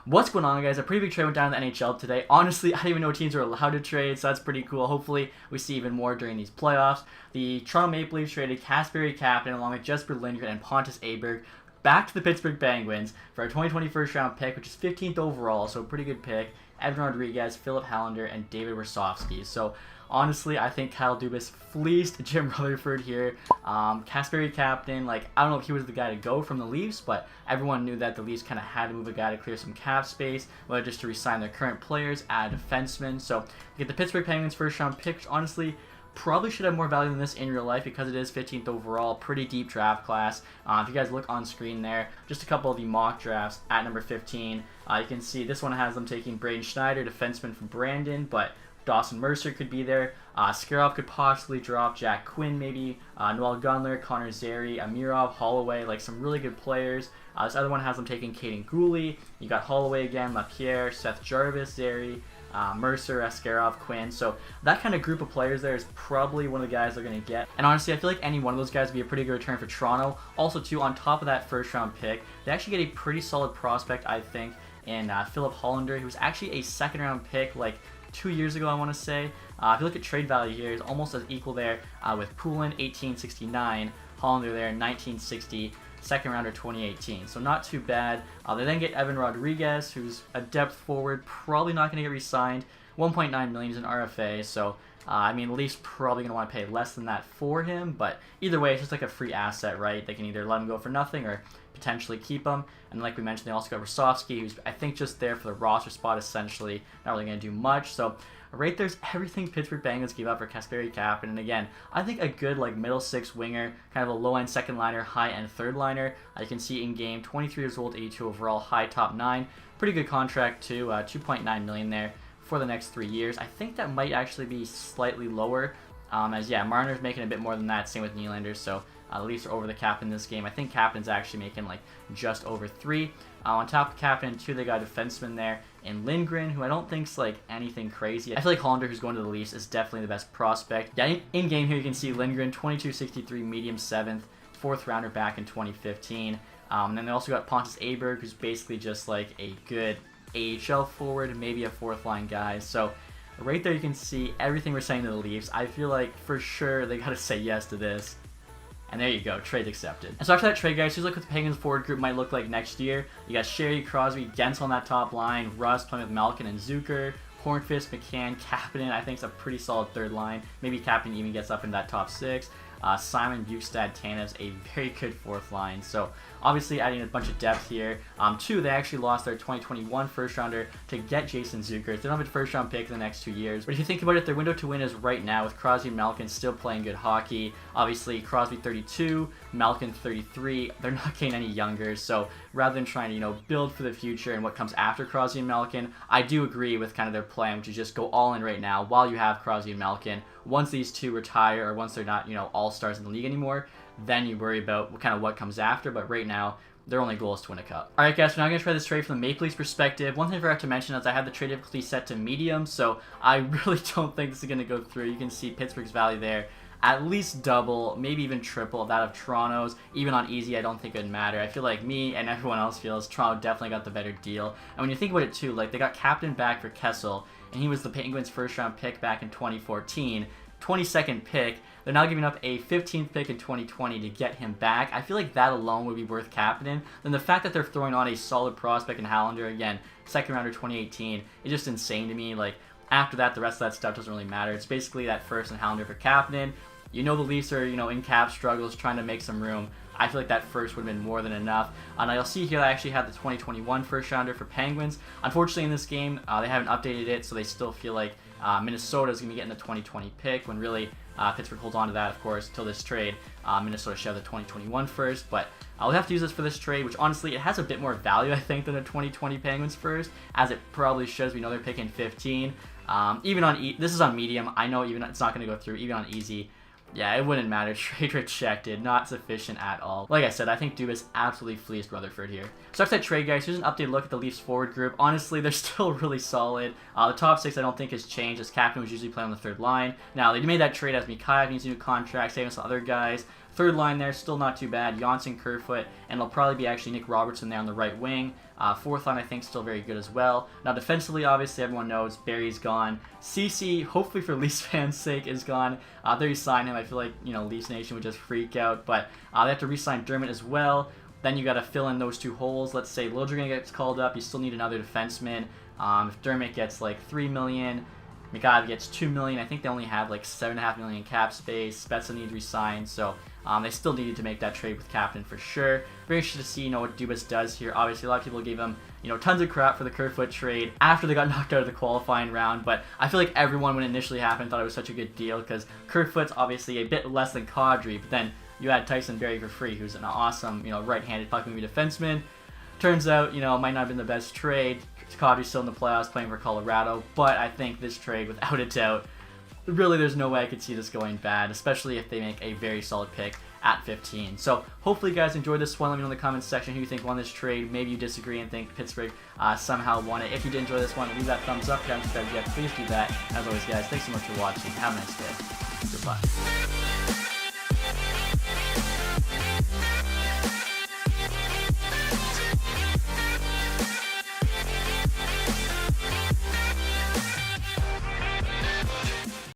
What's going on, guys? A pretty big trade went down in the NHL today. Honestly, I didn't even know teams were allowed to trade, so that's pretty cool. Hopefully, we see even more during these playoffs. The Toronto Maple Leafs traded Kasperi Kapanen along with Jesper Lindgren and Pontus Aberg back to the Pittsburgh Penguins for a 2020 first-round pick, which is 15th overall, so a pretty good pick. Evan Rodrigues, Filip Hallander, and David Rosofsky. So honestly, I think Kyle Dubas fleeced Jim Rutherford here. Kasperi Kapanen, I don't know if he was the guy to go from the Leafs, but everyone knew that the Leafs kind of had to move a guy to clear some cap space, whether just to re-sign their current players, add a defenseman. So you get the Pittsburgh Penguins first-round pick, which honestly probably should have more value than this in real life because it is 15th overall, pretty deep draft class. If you guys look on screen there, just a couple of the mock drafts at number 15. You can see this one has them taking Braden Schneider, defenseman from Brandon, but Dawson Mercer could be there. Skarov could possibly drop. Jack Quinn maybe. Noel Gunler, Connor Zary, Amirov, Holloway, some really good players. This other one has them taking Caden Gooley. You got Holloway again, LaPierre, Seth Jarvis, Zary, Mercer, Askarov, Quinn. So that kind of group of players there is probably one of the guys they're going to get. And honestly, I feel like any one of those guys would be a pretty good return for Toronto. Also, too, on top of that first-round pick, they actually get a pretty solid prospect, I think, in Filip Hallander. He was actually a second-round pick, 2 years ago, I want to say. If you look at trade value here, it's almost as equal there with Poulin, 1869, Hallander there, 1960, second rounder 2018. So not too bad. They then get Evan Rodrigues, who's a depth forward, probably not going to get re-signed. 1.9 million is an RFA, so the Leafs probably going to want to pay less than that for him, but either way, it's just like a free asset, right? They can either let him go for nothing or potentially keep him. And like we mentioned, they also got Rosofsky, who's I think just there for the roster spot essentially, not really going to do much. So right there's everything Pittsburgh Penguins gave up for Kasperi Kapanen. And again, I think a good middle six winger, kind of a low end second liner, high end third liner. You can see in game, 23 years old, 82 overall, high top 9. Pretty good contract too, 2.9 million there for the next 3 years. I think that might actually be slightly lower. Marner's making a bit more than that, same with Nylander, so the Leafs are over the cap in this game. I think Kapanen's actually making just over 3. On top of Kapanen, too, they got a defenseman there in Lindgren, who I don't think's anything crazy. I feel like Hallander, who's going to the Leafs, is definitely the best prospect. Yeah, in game here you can see Lindgren, 2263, medium 7th, 4th rounder back in 2015. And then they also got Pontus Aberg, who's basically just a good AHL forward, maybe a 4th line guy. So right there you can see everything we're saying to the Leafs. I feel like for sure they got to say yes to this. And there you go, trade accepted. And so after that trade, guys, here's what the Penguins forward group might look like next year. You got Sherry, Crosby, Gensel on that top line, Russ playing with Malkin and Zucker, Hornfist, McCann, Kapanen. I think it's a pretty solid third line. Maybe Kapanen even gets up in that top 6. Simon, Bukestad, Tanev's a very good 4th line. So obviously adding a bunch of depth here. 2, they actually lost their 2021 first rounder to get Jason Zucker. They don't have a first round pick in the next 2 years. But if you think about it, their window to win is right now with Crosby and Malkin still playing good hockey. Obviously Crosby 32, Malkin 33. They're not getting any younger. So rather than trying to build for the future and what comes after Crosby and Malkin, I do agree with kind of their plan, which is just go all in right now while you have Crosby and Malkin. Once these two retire or once they're not all-stars in the league anymore, then you worry about what comes after. But right now, their only goal is to win a cup. Alright guys, so now I'm going to try this trade from the Maple Leafs perspective. One thing I forgot to mention is I have the trade difficulty set to medium, so I really don't think this is going to go through. You can see Pittsburgh's value there. At least double, maybe even triple that of Toronto's. Even on easy, I don't think it would matter. I feel like me and everyone else feels Toronto definitely got the better deal. And when you think about it too, they got Kapanen back for Kessel, and he was the Penguins' first-round pick back in 2014. 22nd pick. They're now giving up a 15th pick in 2020 to get him back. I feel like that alone would be worth Kapanen. Then the fact that they're throwing on a solid prospect in Hallander, again, second rounder 2018, is just insane to me. After that, the rest of that stuff doesn't really matter. It's basically that first and Hallander for Kapanen. The Leafs are, in cap struggles, trying to make some room. I feel like that first would have been more than enough. And you'll see here I actually have the 2021 first rounder for Penguins. Unfortunately, in this game, they haven't updated it, so they still feel like Minnesota is going to be getting the 2020 pick, when really Pittsburgh holds on to that, of course, until this trade. Minnesota should have the 2021 first, but we'll have to use this for this trade, which honestly, it has a bit more value, I think, than the 2020 Penguins first, as it probably shows. We know they're picking 15. Even on this is on medium. I know even it's not going to go through. Even on easy, yeah, it wouldn't matter. Trade rejected. Not sufficient at all. Like I said, I think Dubas absolutely fleeced Rutherford here. So after that trade, guys, here's an updated look at the Leafs forward group. Honestly, they're still really solid. The top 6 I don't think has changed, as Kapanen was usually playing on the third line. Now, they made that trade as Mikheyev needs a new contract, saving some other guys. Third line there, still not too bad. Janssen, Kerfoot, and it'll probably be actually Nick Robertson there on the right wing. Fourth line, I think, still very good as well. Now, defensively, obviously, everyone knows Barry's gone. CC, hopefully for Leafs fans' sake, is gone. They re-sign him. I feel like, Leafs Nation would just freak out. But they have to re-sign Dermott as well. Then you got to fill in those 2 holes. Let's say Liljegren gets called up. You still need another defenseman. If Dermott gets like $3 million, McGowan gets $2 million. I think they only have like $7.5 million cap space. Spezza needs re-signed, so they still needed to make that trade with Kapanen for sure. Very interested to see what Dubas does here. Obviously, a lot of people gave him tons of crap for the Kerfoot trade after they got knocked out of the qualifying round, but I feel like everyone, when it initially happened, thought it was such a good deal because Kerfoot's obviously a bit less than Kadri, but then you had Tyson Barrie for free, who's an awesome right-handed puck-moving defenseman. Turns out, might not have been the best trade. Kadri's still in the playoffs playing for Colorado, but I think this trade, without a doubt, really there's no way I could see this going bad, especially if they make a very solid pick at 15. So hopefully you guys enjoyed this one. Let me know in the comments section who you think won this trade. Maybe you disagree and think Pittsburgh somehow won it. If you did enjoy this one, leave that thumbs up. If you haven't subscribed yet, please do that. As always, guys, thanks so much for watching. Have a nice day. Goodbye.